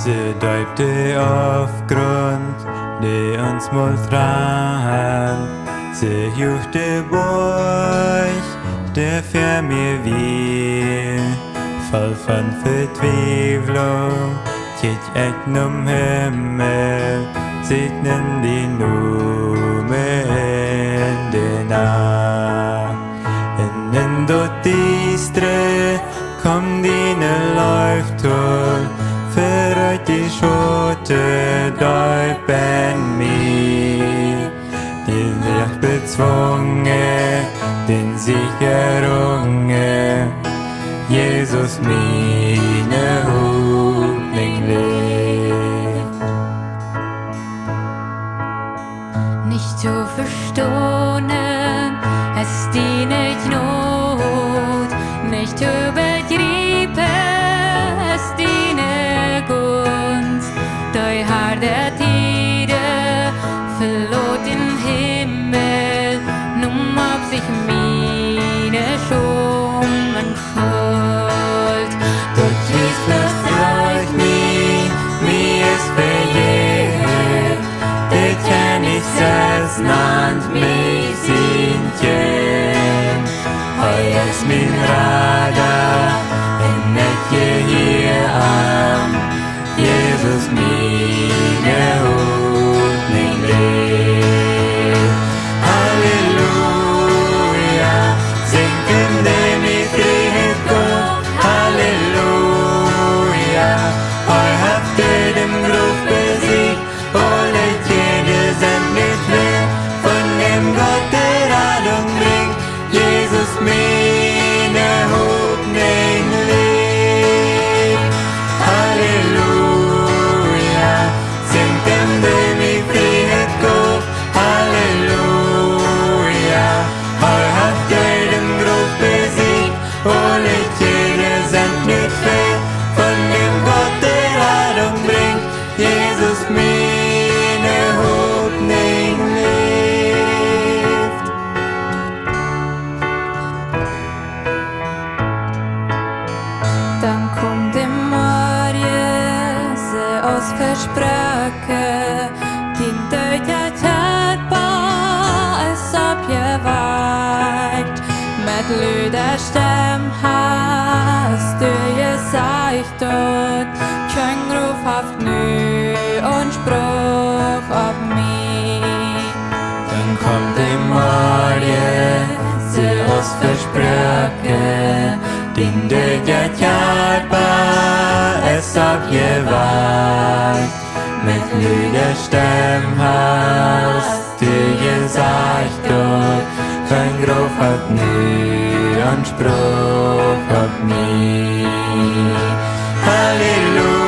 Ze duipte auf Grund, die uns multragen. Ze juchte Burg, der für mir wie. Voll von Vertwivlung, geht echt num Himmel, segnen die Nume in der Nacht. In dort distre, komm dine Leuchtturm, für die Schote däupen mir. Die Licht bezwungen, den Sicherungen, Jesus MIENE HOPNINJ lebt. Nicht zu verstohnen, es die nicht Not, nicht zu begreifen, es die ne Gunst. Dei Herr der Tiere verlot den Himmel, nun ob sich meine Schummen Schuld. Dort ist das Reich mir ist verjährt, der kann ich selbst nannt mich sinchen. Heu ist mein Radar, in Wäckj hier am Jesus MIENE HOPNINJ lebt. Halleluja, singt in dem ich Frieden Gott. Halleluja, heu habt ihr den Gruf besiegt, holet jede sind nicht mehr, von dem Gott der Rettung bringt, Jesus MIENE HOPNINJ lebt. Halleluja, singt in dem ich Frieden Gott. Halleluja, heu habt ihr den Gruf besiegt, holet jede sind nicht mehr, von dem Gott der Rettung bringt, Jesus MIENE HOPNINJ lebt. Dann kommt die Morgen, sie aus Versprechen, die Deutet hörbar, es abgeweicht. Mit lüder Stimm hast du gesagt dort, kein Ruf haft nü und Spruch auf mich. Dann kommt die Morgen, sie aus Versprechen, den Deutet hörbar, es abgeweicht. Mit lüder Stimm hast du gesagt dort, kein Gruf hat nü Anspruch auf mich. Halleluja.